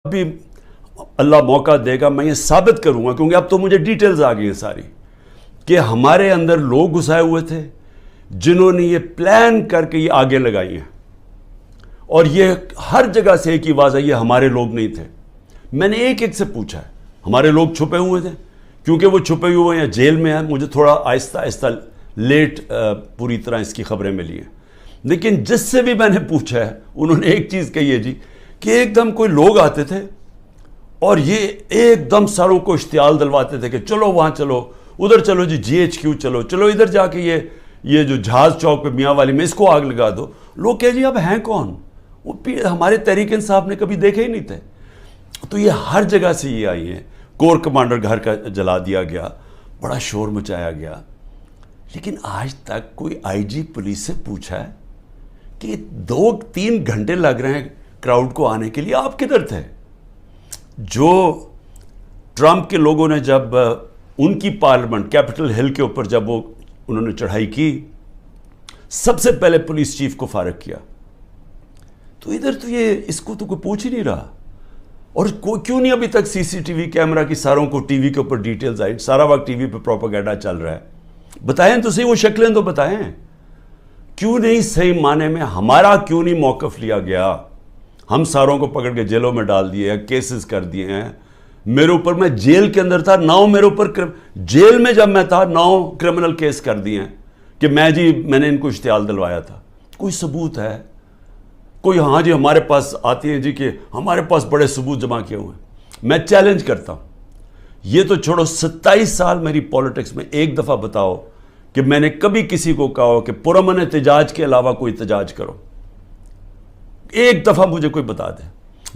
بھی اللہ موقع دے گا میں یہ ثابت کروں گا، کیونکہ اب تو مجھے ڈیٹیلز آ گئی ہیں ساری، کہ ہمارے اندر لوگ گھسائے ہوئے تھے جنہوں نے یہ پلان کر کے یہ آگے لگائی ہیں، اور یہ ہر جگہ سے ایک ہی آواز آئی، یہ ہمارے لوگ نہیں تھے۔ میں نے ایک ایک سے پوچھا ہے، ہمارے لوگ چھپے ہوئے تھے، کیونکہ وہ چھپے ہوئے ہیں جیل میں ہیں۔ مجھے تھوڑا آہستہ آہستہ لیٹ پوری طرح اس کی خبریں ملی ہیں، لیکن جس سے بھی میں نے پوچھا ہے انہوں نے ایک چیز کہی ہے جی، کہ ایک دم کوئی لوگ آتے تھے اور یہ ایک دم ساروں کو اشتعال دلواتے تھے کہ چلو وہاں چلو، ادھر چلو جی GHQ چلو، چلو ادھر جا کے یہ جو جہاز چوک پہ میاں والی میں اس کو آگ لگا دو۔ لوگ کہے جی اب ہیں کون؟ وہ ہمارے تحریک انصاف نے کبھی دیکھے ہی نہیں تھے۔ تو یہ ہر جگہ سے یہ آئی ہیں۔ کور کمانڈر گھر کا جلا دیا گیا، بڑا شور مچایا گیا، لیکن آج تک کوئی IG پولیس سے پوچھا ہے کہ 2-3 گھنٹے لگ رہے ہیں کراؤڈ کو آنے کے لیے، آپ کدھر تھے؟ جو ٹرمپ کے لوگوں نے جب ان کی پارلیمنٹ کیپٹل ہل کے اوپر جب انہوں نے چڑھائی کی، سب سے پہلے پولیس چیف کو فارغ کیا، تو ادھر تو یہ اس کو تو کوئی پوچھ ہی نہیں رہا۔ اور کیوں نہیں ابھی تک CCTV کیمرہ کی ساروں کو ٹی وی کے اوپر ڈیٹیلز آئی؟ سارا وقت ٹی وی پہ پروپیگنڈا چل رہا ہے۔ بتائیں تو صحیح، وہ شکلیں تو بتائیں، کیوں نہیں صحیح معنی میں ہمارا کیوں نہیں موقف لیا گیا؟ ہم ساروں کو پکڑ کے جیلوں میں ڈال دیے ہیں، کیسز کر دیے ہیں۔ میرے اوپر، میں جیل کے اندر تھا، 9 میرے اوپر جیل میں جب میں تھا 9 کرمنل کیس کر دیے ہیں کہ میں نے ان کو اشتعال دلوایا تھا۔ کوئی ثبوت ہے؟ کوئی ہاں جی ہمارے پاس آتی ہیں جی کہ ہمارے پاس بڑے ثبوت جمع کیے ہوئے ہیں۔ میں چیلنج کرتا ہوں، یہ تو چھوڑو، 27 سال میری پولیٹکس میں ایک دفعہ بتاؤ کہ میں نے کبھی کسی کو کہا ہو کہ پرامن احتجاج کے علاوہ کوئی احتجاج کرو؟ ایک دفعہ مجھے کوئی بتا دے۔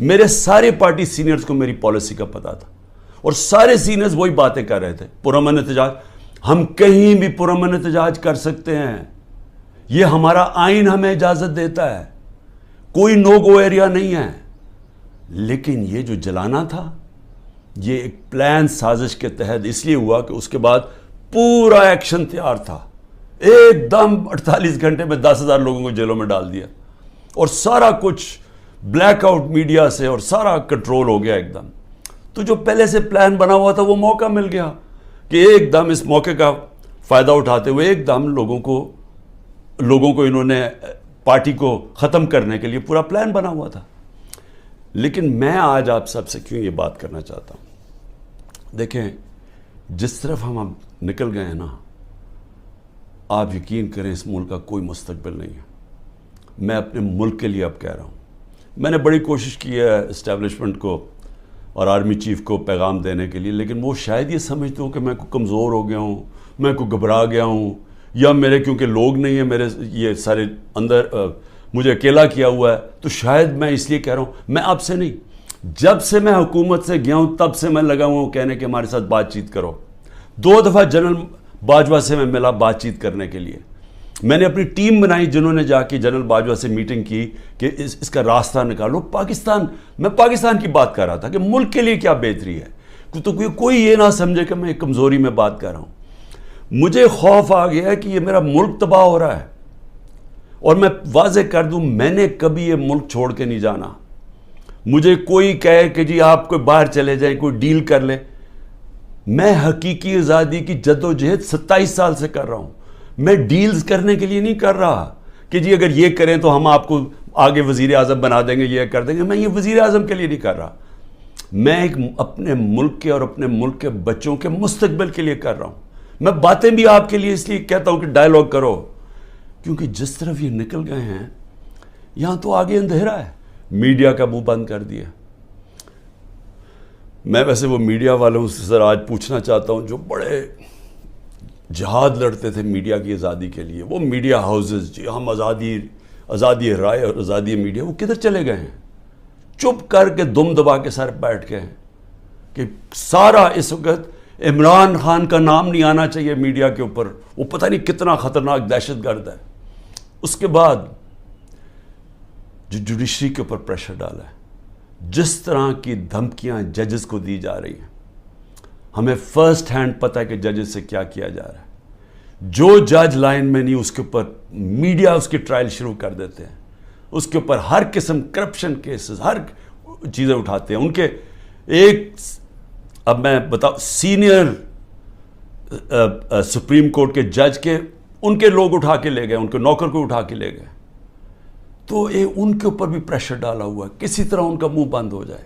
میرے سارے پارٹی سینئرز کو میری پالیسی کا پتا تھا، اور سارے سینئرز وہی باتیں کر رہے تھے، پرامن احتجاج۔ ہم کہیں بھی پرامن احتجاج کر سکتے ہیں، یہ ہمارا آئین ہمیں اجازت دیتا ہے، کوئی نو گو ایریا نہیں ہے۔ لیکن یہ جو جلانا تھا، یہ ایک پلان سازش کے تحت اس لیے ہوا کہ اس کے بعد پورا ایکشن تیار تھا، ایک دم 48 گھنٹے میں 10,000 لوگوں کو جیلوں میں ڈال دیا، اور سارا کچھ بلیک آؤٹ میڈیا سے اور سارا کنٹرول ہو گیا ایک دم۔ تو جو پہلے سے پلان بنا ہوا تھا وہ موقع مل گیا کہ ایک دم اس موقع کا فائدہ اٹھاتے ہوئے ایک دم لوگوں کو انہوں نے پارٹی کو ختم کرنے کے لیے پورا پلان بنا ہوا تھا۔ لیکن میں آج آپ سب سے کیوں یہ بات کرنا چاہتا ہوں، دیکھیں جس طرف ہم اب نکل گئے ہیں نا، آپ یقین کریں اس ملک کا کوئی مستقبل نہیں ہے۔ میں اپنے ملک کے لیے اب کہہ رہا ہوں، میں نے بڑی کوشش کی ہے اسٹیبلشمنٹ کو اور آرمی چیف کو پیغام دینے کے لیے، لیکن وہ شاید یہ سمجھتے ہوں کہ میں کو کمزور ہو گیا ہوں، میں کو گھبرا گیا ہوں، یا میرے کیونکہ لوگ نہیں ہیں، میرے یہ سارے اندر مجھے اکیلا کیا ہوا ہے، تو شاید میں اس لیے کہہ رہا ہوں۔ میں آپ سے نہیں، جب سے میں حکومت سے گیا ہوں تب سے میں لگا ہوا ہوں کہنے کہ ہمارے ساتھ بات چیت کرو۔ 2 دفعہ جنرل باجوہ سے میں ملا بات چیت کرنے کے لیے، میں نے اپنی ٹیم بنائی جنہوں نے جا کے جنرل باجوہ سے میٹنگ کی کہ اس کا راستہ نکالو۔ میں پاکستان کی بات کر رہا تھا کہ ملک کے لیے کیا بہتری ہے، تو کوئی یہ نہ سمجھے کہ میں ایک کمزوری میں بات کر رہا ہوں۔ مجھے خوف آ گیا ہے کہ یہ میرا ملک تباہ ہو رہا ہے، اور میں واضح کر دوں میں نے کبھی یہ ملک چھوڑ کے نہیں جانا۔ مجھے کوئی کہے کہ جی آپ کوئی باہر چلے جائیں، کوئی ڈیل کر لے، میں حقیقی آزادی کی جدوجہد 27 سال سے کر رہا ہوں۔ میں ڈیلز کرنے کے لیے نہیں کر رہا کہ جی اگر یہ کریں تو ہم آپ کو آگے وزیر اعظم بنا دیں گے، یہ کر دیں گے۔ میں یہ وزیر اعظم کے لیے نہیں کر رہا، میں ایک اپنے ملک کے اور اپنے ملک کے بچوں کے مستقبل کے لیے کر رہا ہوں۔ میں باتیں بھی آپ کے لیے اس لیے کہتا ہوں کہ ڈائیلاگ کرو، کیونکہ جس طرف یہ نکل گئے ہیں یہاں تو آگے اندھیرا ہے۔ میڈیا کا منہ بند کر دیا۔ میں ویسے وہ میڈیا والوں سے ذرا آج پوچھنا چاہتا ہوں جو بڑے جہاد لڑتے تھے میڈیا کی آزادی کے لیے، وہ میڈیا ہاؤسز، جی ہم آزادی رائے اور آزادی میڈیا، وہ کدھر چلے گئے ہیں؟ چپ کر کے دم دبا کے سر بیٹھ گئے ہیں کہ سارا اس وقت عمران خان کا نام نہیں آنا چاہیے میڈیا کے اوپر، وہ پتہ نہیں کتنا خطرناک دہشت گرد ہے۔ اس کے بعد جو جوڈیشری کے اوپر پریشر ڈالا ہے، جس طرح کی دھمکیاں ججز کو دی جا رہی ہیں، ہمیں فرسٹ ہینڈ پتہ ہے کہ ججز سے کیا کیا جا رہا ہے۔ جو جج لائن میں نہیں اس کے اوپر میڈیا اس کی ٹرائل شروع کر دیتے ہیں، اس کے اوپر ہر قسم کرپشن کیسز، ہر چیزیں اٹھاتے ہیں. ان کے ایک اب میں بتاؤں سینئر سپریم کورٹ کے جج کے ان کے لوگ اٹھا کے لے گئے, ان کے نوکر کو اٹھا کے لے گئے. تو ان کے اوپر بھی پریشر ڈالا ہوا ہے, کسی طرح ان کا منہ بند ہو جائے.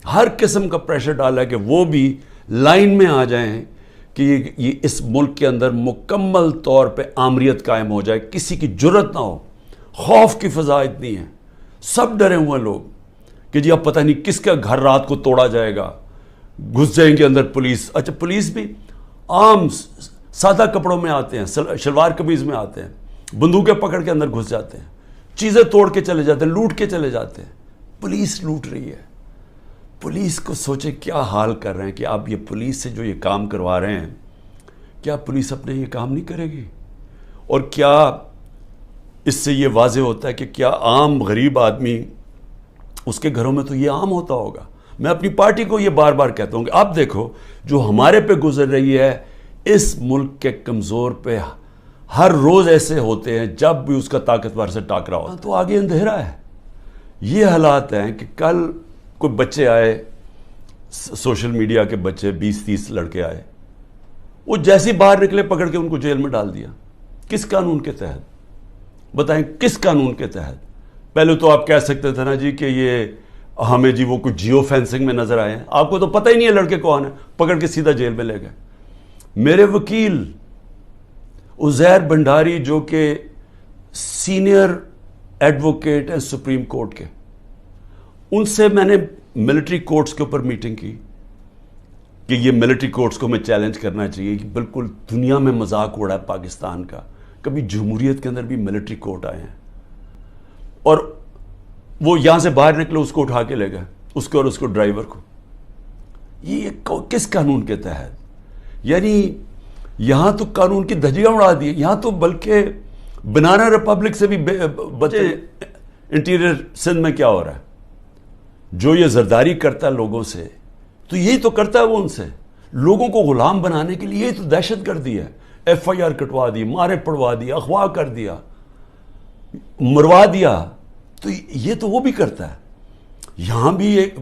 ہر قسم کا پریشر ڈالا ہے کہ وہ بھی لائن میں آ جائیں کہ یہ اس ملک کے اندر مکمل طور پہ آمریت قائم ہو جائے, کسی کی جرت نہ ہو. خوف کی فضا اتنی ہے, سب ڈرے ہوئے ہیں لوگ کہ جی اب پتہ نہیں کس کا گھر رات کو توڑا جائے گا, گھس جائیں گے اندر پولیس. اچھا پولیس بھی عام سادہ کپڑوں میں آتے ہیں, شلوار قمیض میں آتے ہیں, بندوقیں پکڑ کے اندر گھس جاتے ہیں, چیزیں توڑ کے چلے جاتے ہیں, لوٹ کے چلے جاتے ہیں. پولیس لوٹ رہی ہے. پولیس کو سوچیں کیا حال کر رہے ہیں کہ آپ یہ پولیس سے جو یہ کام کروا رہے ہیں, کیا پولیس اپنے یہ کام نہیں کرے گی؟ اور کیا اس سے یہ واضح ہوتا ہے کہ کیا عام غریب آدمی اس کے گھروں میں تو یہ عام ہوتا ہوگا. میں اپنی پارٹی کو یہ بار بار کہتا ہوں کہ آپ دیکھو جو ہمارے پہ گزر رہی ہے, اس ملک کے کمزور پہ ہر روز ایسے ہوتے ہیں جب بھی اس کا طاقتور سے ٹاکرا ہوتا ہے تو آگے اندھیرا ہے. یہ حالات ہیں کہ کل کوئی بچے آئے, سوشل میڈیا کے بچے 20-30 لڑکے آئے, وہ جیسے باہر نکلے پکڑ کے ان کو جیل میں ڈال دیا. کس قانون کے تحت؟ بتائیں کس قانون کے تحت؟ پہلے تو آپ کہہ سکتے تھے نا جی کہ یہ ہمیں جی وہ کچھ جیو فینسنگ میں نظر آئے ہیں, آپ کو تو پتہ ہی نہیں ہے لڑکے کون ہیں, پکڑ کے سیدھا جیل میں لے گئے. میرے وکیل عزیر بھنڈاری جو کہ سینئر ایڈوکیٹ ہیں سپریم کورٹ کے, ان سے میں نے ملٹری کورٹس کے اوپر میٹنگ کی کہ یہ ملٹری کورٹس کو میں چیلنج کرنا چاہیے کہ بالکل دنیا میں مذاق اڑا ہے پاکستان کا, کبھی جمہوریت کے اندر بھی ملٹری کورٹ آئے ہیں. اور وہ یہاں سے باہر نکلے اس کو اٹھا کے لے گئے, اس کو اور اس کو ڈرائیور کو. یہ کس قانون کے تحت؟ یعنی یہاں تو قانون کی دھجیاں اڑا دی, یہاں تو بلکہ بنانا ریپبلک سے بھی بچے. انٹیریئر سندھ میں کیا ہو رہا ہے, جو یہ زرداری کرتا ہے لوگوں سے, تو یہی تو کرتا ہے وہ ان سے, لوگوں کو غلام بنانے کے لیے. یہی تو دہشت گردی ہے. FIR کٹوا دی, مارے پڑوا دی, اغوا کر دیا, مروا دیا. تو یہ تو وہ بھی کرتا ہے. یہاں بھی ایک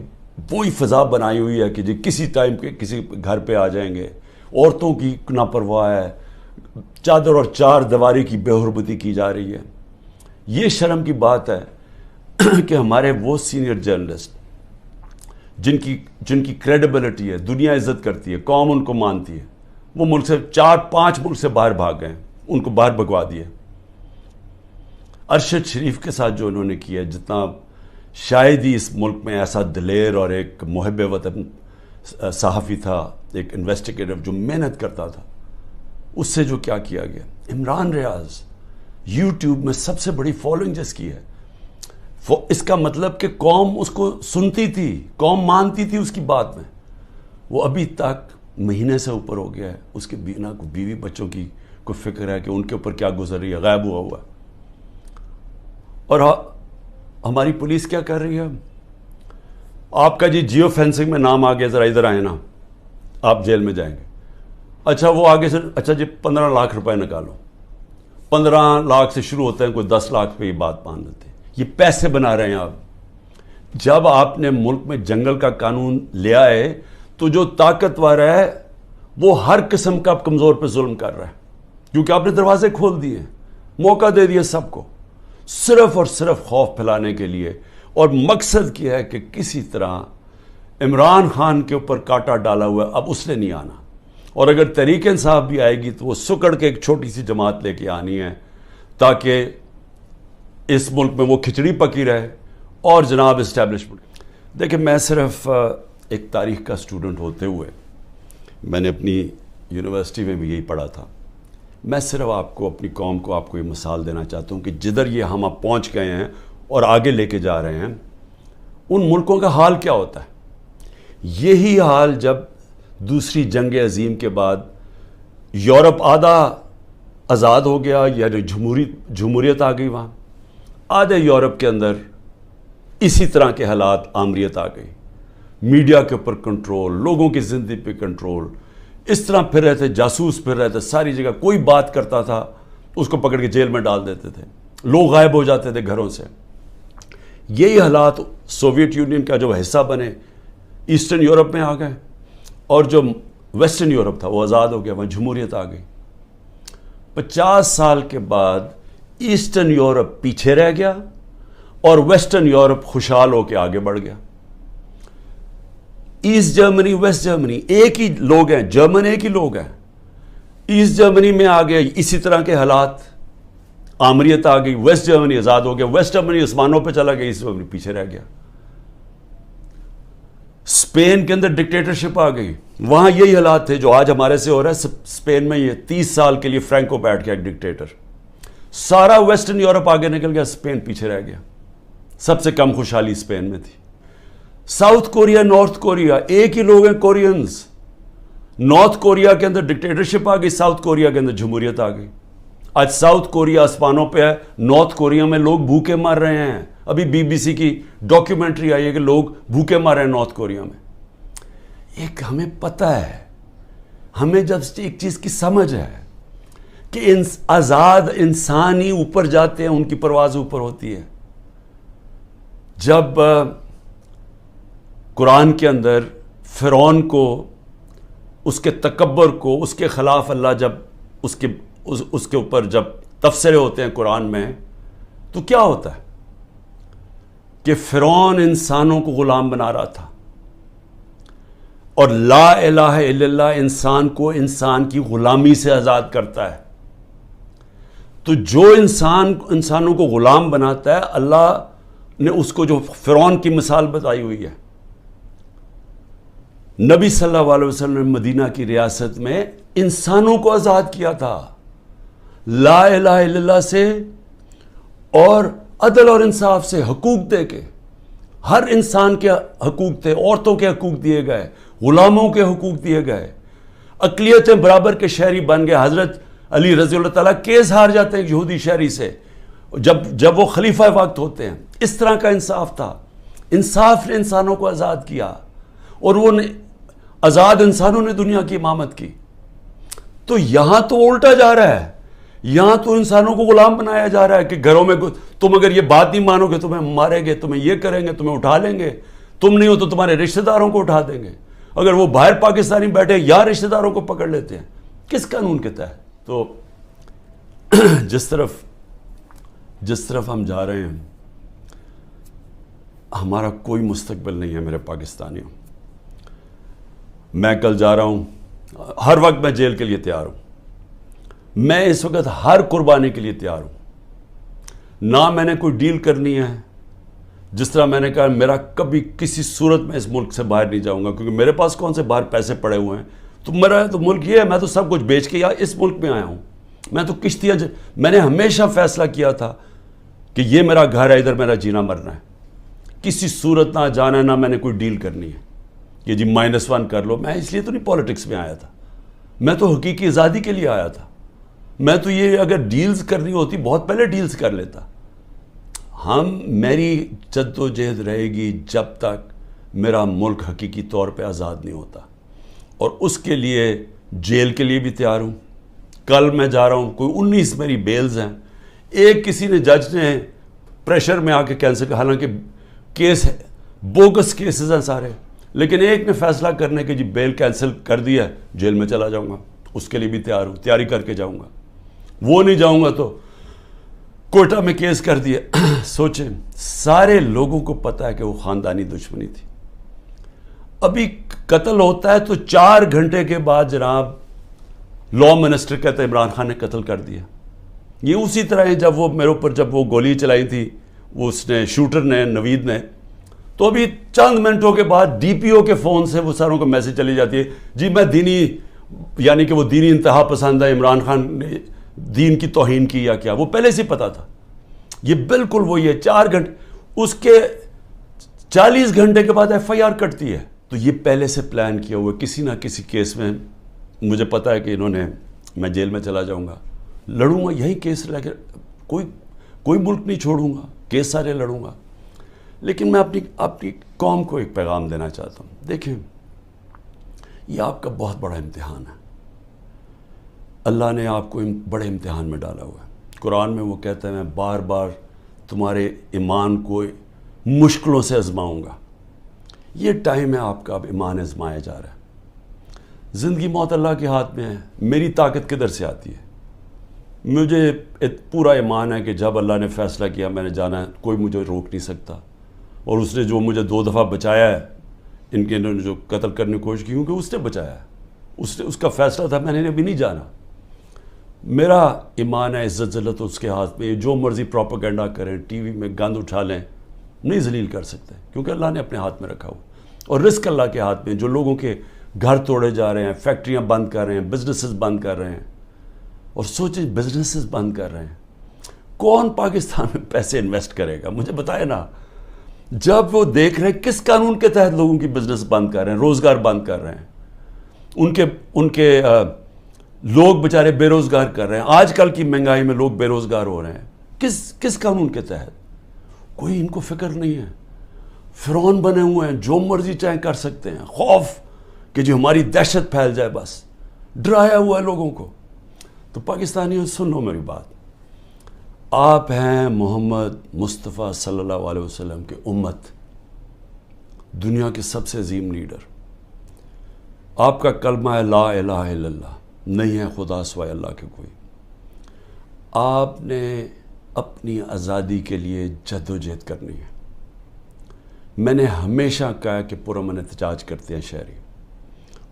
وہی فضا بنائی ہوئی ہے کہ جی کسی ٹائم کے کسی گھر پہ آ جائیں گے, عورتوں کی لاپرواہ ہے, چادر اور چار دیواری کی بے حرمتی کی جا رہی ہے. یہ شرم کی بات ہے کہ ہمارے وہ سینئر جرنلسٹ جن کی کریڈیبلٹی ہے, دنیا عزت کرتی ہے, قوم ان کو مانتی ہے, وہ ملک سے 4-5 ملک سے باہر بھاگ گئے, ان کو باہر بھگوا دیے. ارشد شریف کے ساتھ جو انہوں نے کیا, جتنا شاید ہی اس ملک میں ایسا دلیر اور ایک محب وطن صحافی تھا, ایک انویسٹیگیٹر جو محنت کرتا تھا, اس سے جو کیا کیا گیا. عمران ریاض یوٹیوب میں سب سے بڑی فالوئنگ جس کی ہے, اس کا مطلب کہ قوم اس کو سنتی تھی, قوم مانتی تھی اس کی بات میں. وہ ابھی تک مہینے سے اوپر ہو گیا ہے, اس کے بیوی بچوں کی کوئی فکر ہے کہ ان کے اوپر کیا گزر رہی ہے, غائب ہوا. اور ہماری پولیس کیا کر رہی ہے, آپ کا جی جیو فینسنگ میں نام آ گیا, ذرا ادھر آئے نا, آپ جیل میں جائیں گے. اچھا وہ آگے سے اچھا جی 15 لاکھ روپے نکالو. 15 لاکھ سے شروع ہوتے ہیں, کوئی 10 لاکھ پہ یہ بات مان لیتے ہیں. یہ پیسے بنا رہے ہیں آپ. جب آپ نے ملک میں جنگل کا قانون لیا ہے تو جو طاقتور ہے وہ ہر قسم کا کمزور پہ ظلم کر رہا ہے, کیونکہ آپ نے دروازے کھول دیے, موقع دے دیا سب کو, صرف اور صرف خوف پھیلانے کے لیے. اور مقصد کیا ہے کہ کسی طرح عمران خان کے اوپر کانٹا ڈالا ہوا ہے, اب اس نے نہیں آنا. اور اگر تحریک انصاف بھی آئے گی تو وہ سکڑ کے ایک چھوٹی سی جماعت لے کے آنی ہے, تاکہ اس ملک میں وہ کھچڑی پکی رہے اور جناب اسٹیبلشمنٹ. دیکھیں میں صرف ایک تاریخ کا اسٹوڈنٹ ہوتے ہوئے, میں نے اپنی یونیورسٹی میں بھی یہی پڑھا تھا, میں صرف آپ کو اپنی قوم کو آپ کو یہ مثال دینا چاہتا ہوں کہ جدھر یہ ہم اب پہنچ گئے ہیں اور آگے لے کے جا رہے ہیں, ان ملکوں کا حال کیا ہوتا ہے. یہی حال جب دوسری جنگ عظیم کے بعد یورپ آدھا آزاد ہو گیا, یعنی جمہوریت آ گئی, وہاں آدھے یورپ کے اندر اسی طرح کے حالات, آمریت آ گئی, میڈیا کے اوپر کنٹرول, لوگوں کی زندگی پہ کنٹرول, اس طرح پھر رہے تھے, جاسوس پھر رہے تھے ساری جگہ. کوئی بات کرتا تھا اس کو پکڑ کے جیل میں ڈال دیتے تھے, لوگ غائب ہو جاتے تھے گھروں سے. یہی حالات سوویت یونین کا جو حصہ بنے ایسٹرن یورپ میں آ گئے، اور جو ویسٹرن یورپ تھا وہ آزاد ہو گیا، وہاں جمہوریت آ گئی۔ 50 سال کے بعد ایسٹرن یورپ پیچھے رہ گیا اور ویسٹرن یورپ خوشحال ہو کے آگے بڑھ گیا۔ ایسٹ جرمنی ویسٹ جرمنی ایک ہی لوگ ہیں، جرمن ایک ہی لوگ ہیں۔ ایسٹ جرمنی میں آ گئے اسی طرح کے حالات، آمریت آ گئی، ویسٹ جرمنی آزاد ہو گیا، ویسٹ جرمنی آسمانوں پہ چلا گیا، ایسٹ جرمنی پیچھے رہ گیا۔ اسپین کے اندر ڈکٹیٹرشپ آ گئی، وہاں یہی حالات تھے جو آج ہمارے سے ہو رہا ہے۔ اسپین میں یہ 30 سال کے لیے فرینکو بیٹھ گیا ایک ڈکٹیٹر، سارا ویسٹرن یورپ آگے نکل گیا، اسپین پیچھے رہ گیا۔ سب سے کم خوشحالی اسپین میں تھی۔ ساؤتھ کوریا نارتھ کوریا ایک ہی لوگ ہیں، کورینز۔ نارتھ کوریا کے اندر ڈکٹیٹرشپ آ گئی، ساؤتھ کوریا کے اندر جمہوریت آ گئی۔ آج ساؤتھ کوریا آسمانوں پہ ہے، نارتھ کوریا میں لوگ بھوکے مر رہے ہیں۔ ابھی BBC کی ڈاکیومنٹری آئی ہے کہ لوگ بھوکے مر رہے ہیں نارتھ کوریا میں۔ ایک ہمیں پتہ ہے، ہمیں جب ایک چیز کی سمجھ ہے کہ آزاد انسان ہی اوپر جاتے ہیں، ان کی پرواز اوپر ہوتی ہے۔ جب قرآن کے اندر فرعون کو، اس کے تکبر کو، اس کے خلاف اللہ جب اس کے اوپر جب تبصرے ہوتے ہیں قرآن میں، تو کیا ہوتا ہے کہ فرعون انسانوں کو غلام بنا رہا تھا، اور لا الہ الا اللہ انسان کو انسان کی غلامی سے آزاد کرتا ہے۔ تو جو انسانوں کو غلام بناتا ہے، اللہ نے اس کو جو فرعون کی مثال بتائی ہوئی ہے۔ نبی صلی اللہ علیہ وسلم نے مدینہ کی ریاست میں انسانوں کو آزاد کیا تھا لا الہ الا اللہ سے، اور عدل اور انصاف سے، حقوق دے کے۔ ہر انسان کے حقوق تھے، عورتوں کے حقوق دیے گئے، غلاموں کے حقوق دیے گئے، اقلیتیں برابر کے شہری بن گئے۔ حضرت علی رضی اللہ تعالیٰ کیس ہار جاتے ہیں یہودی شہری سے جب وہ خلیفہ وقت ہوتے ہیں۔ اس طرح کا انصاف تھا۔ انصاف نے انسانوں کو آزاد کیا، اور وہ آزاد انسانوں نے دنیا کی امامت کی۔ تو یہاں تو الٹا جا رہا ہے، یہاں تو انسانوں کو غلام بنایا جا رہا ہے کہ گھروں میں تم اگر یہ بات نہیں مانو گے تمہیں ماریں گے، تمہیں یہ کریں گے، تمہیں اٹھا لیں گے، تم نہیں ہو تو تمہارے رشتہ داروں کو اٹھا دیں گے۔ اگر وہ باہر پاکستانی بیٹھے یا رشتہ داروں کو پکڑ لیتے ہیں، کس قانون کے تحت؟ تو جس طرف ہم جا رہے ہیں، ہمارا کوئی مستقبل نہیں ہے میرے پاکستانیوں۔ میں کل جا رہا ہوں، ہر وقت میں جیل کے لیے تیار ہوں، میں اس وقت ہر قربانی کے لیے تیار ہوں۔ نہ میں نے کوئی ڈیل کرنی ہے، جس طرح میں نے کہا میرا کبھی کسی صورت میں اس ملک سے باہر نہیں جاؤں گا، کیونکہ میرے پاس کون سے باہر پیسے پڑے ہوئے ہیں۔ تو میرا تو ملک یہ ہے، میں تو سب کچھ بیچ کے اس ملک میں آیا ہوں۔ میں تو کشتیاں میں نے ہمیشہ فیصلہ کیا تھا کہ یہ میرا گھر ہے، ادھر میرا جینا مرنا ہے، کسی صورت نہ جانا ہے، نہ میں نے کوئی ڈیل کرنی ہے کہ جی -1 کر لو۔ میں اس لیے تو نہیں پالیٹکس میں آیا تھا، میں تو حقیقی آزادی کے لیے آیا تھا۔ میں تو یہ اگر ڈیلز کرنی ہوتی بہت پہلے ڈیلز کر لیتا۔ میری جد و جہد رہے گی جب تک میرا ملک حقیقی طور پہ آزاد نہیں ہوتا، اور اس کے لیے جیل کے لیے بھی تیار ہوں۔ کل میں جا رہا ہوں، کوئی 19 میری بیلز ہیں۔ ایک کسی نے جج نے پریشر میں آ کے کینسل کیا، حالانکہ کیس ہے، بوگس کیسز ہیں سارے، لیکن ایک نے فیصلہ کرنے کے جی بیل کینسل کر دیا، جیل میں چلا جاؤں گا، اس کے لیے بھی تیار ہوں، تیاری کر کے جاؤں گا۔ وہ نہیں جاؤں گا تو کوئٹہ میں کیس کر دیا۔ سوچیں، سارے لوگوں کو پتہ ہے کہ وہ خاندانی دشمنی تھی۔ ابھی قتل ہوتا ہے تو 4 گھنٹے کے بعد جناب لا منسٹر کہتے ہیں عمران خان نے قتل کر دیا۔ یہ اسی طرح ہے جب وہ میرے اوپر جب وہ گولی چلائی تھی اس نے، شوٹر نے، نوید نے، تو ابھی چند منٹوں کے بعد DPO کے فون سے وہ ساروں کو میسج چلی جاتی ہے، جی میں دینی، یعنی کہ وہ دینی انتہا پسند ہے، عمران خان نے دین کی توہین کی یا کیا، وہ پہلے سے پتا تھا۔ یہ بالکل وہی ہے، 4 گھنٹے، اس کے 40 گھنٹے کے بعد FIR کٹتی ہے۔ تو یہ پہلے سے پلان کیا ہوا ہے، کسی نہ کسی کیس میں مجھے پتا ہے کہ انہوں نے، میں جیل میں چلا جاؤں گا، لڑوں گا یہی کیس لے کے، کوئی ملک نہیں چھوڑوں گا، کیس سارے لڑوں گا۔ لیکن میں اپنی قوم کو ایک پیغام دینا چاہتا ہوں، دیکھیں یہ آپ کا بہت بڑا امتحان ہے، اللہ نے آپ کو بڑے امتحان میں ڈالا ہوا ہے۔ قرآن میں وہ کہتا ہے میں بار بار تمہارے ایمان کو مشکلوں سے آزماؤں گا. یہ ٹائم ہے آپ کا، اب ایمان آزمایا جا رہا ہے. زندگی موت اللہ کے ہاتھ میں ہے. میری طاقت کدھر سے آتی ہے؟ مجھے پورا ایمان ہے کہ جب اللہ نے فیصلہ کیا میں نے جانا ہے، کوئی مجھے روک نہیں سکتا. اور اس نے جو مجھے 2 دفعہ بچایا ہے، انہوں نے جو قتل کرنے کی کوشش کی، کیونکہ اس نے بچایا ہے، اس کا فیصلہ تھا، میں نے ابھی نہیں جانا. میرا ایمان ہے، عزت ذلت اس کے ہاتھ میں. جو مرضی پروپیگنڈا کریں، ٹی وی میں گند اٹھا لیں، نہیں ذلیل کر سکتے، کیونکہ اللہ نے اپنے ہاتھ میں رکھا ہو. اور رزق اللہ کے ہاتھ میں. جو لوگوں کے گھر توڑے جا رہے ہیں، فیکٹریاں بند کر رہے ہیں، بزنسز بند کر رہے ہیں. اور سوچیں بزنسز بند کر رہے ہیں، کون پاکستان میں پیسے انویسٹ کرے گا؟ مجھے بتائے نا. جب وہ دیکھ رہے ہیں کس قانون کے تحت لوگوں کی بزنس بند کر رہے ہیں، روزگار بند کر رہے ہیں، ان کے لوگ بیچارے بے روزگار کر رہے ہیں. آج کل کی مہنگائی میں لوگ بے روزگار ہو رہے ہیں، کس قانون کے تحت؟ کوئی ان کو فکر نہیں ہے. فرعون بنے ہوئے ہیں، جو مرضی چاہیں کر سکتے ہیں. خوف کہ جو ہماری دہشت پھیل جائے، بس ڈرایا ہوا ہے لوگوں کو. تو پاکستانیوں سن لو میری بات. آپ ہیں محمد مصطفیٰ صلی اللہ علیہ وسلم کے امت، دنیا کے سب سے عظیم لیڈر. آپ کا کلمہ ہے لا الہ الا اللہ، نہیں ہے خدا سوائے اللہ کے کوئی. آپ نے اپنی آزادی کے لیے جد و جہد کرنی ہے. میں نے ہمیشہ کہا کہ پرامن احتجاج کرتے ہیں شہری.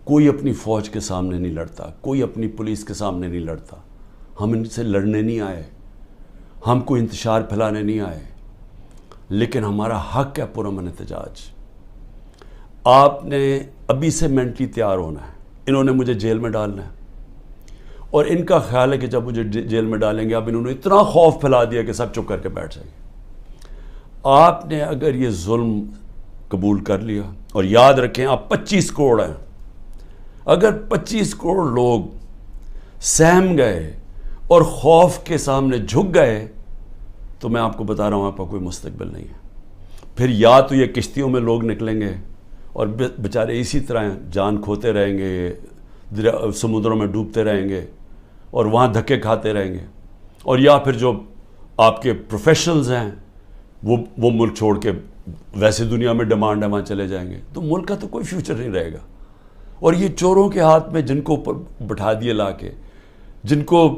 کوئی اپنی فوج کے سامنے نہیں لڑتا، کوئی اپنی پولیس کے سامنے نہیں لڑتا. ہم ان سے لڑنے نہیں آئے، ہم کوئی انتشار پھیلانے نہیں آئے، لیکن ہمارا حق ہے پرامن احتجاج. آپ نے ابھی سے مینٹلی تیار ہونا ہے. انہوں نے مجھے جیل میں ڈالنا ہے، اور ان کا خیال ہے کہ جب مجھے جیل میں ڈالیں گے، اب انہوں نے اتنا خوف پھیلا دیا کہ سب چپ کر کے بیٹھ جائیں گے. آپ نے اگر یہ ظلم قبول کر لیا، اور یاد رکھیں آپ 25 کروڑ ہیں، اگر 25 کروڑ لوگ سہم گئے اور خوف کے سامنے جھک گئے، تو میں آپ کو بتا رہا ہوں آپ کا کوئی مستقبل نہیں ہے. پھر یا تو یہ کشتیوں میں لوگ نکلیں گے اور بیچارے اسی طرح جان کھوتے رہیں گے، سمندروں میں ڈوبتے رہیں گے اور وہاں دھکے کھاتے رہیں گے، اور یا پھر جو آپ کے پروفیشنلز ہیں وہ ملک چھوڑ کے ویسے دنیا میں ڈیمانڈ ہے وہاں چلے جائیں گے. تو ملک کا تو کوئی فیوچر نہیں رہے گا. اور یہ چوروں کے ہاتھ میں جن کو اوپر بٹھا دیے لا کے، جن کو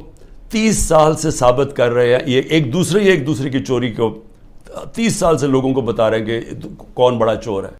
30 سال سے ثابت کر رہے ہیں، یہ ایک دوسرے کی چوری کو 30 سال سے لوگوں کو بتا رہے ہیں کہ کون بڑا چور ہے.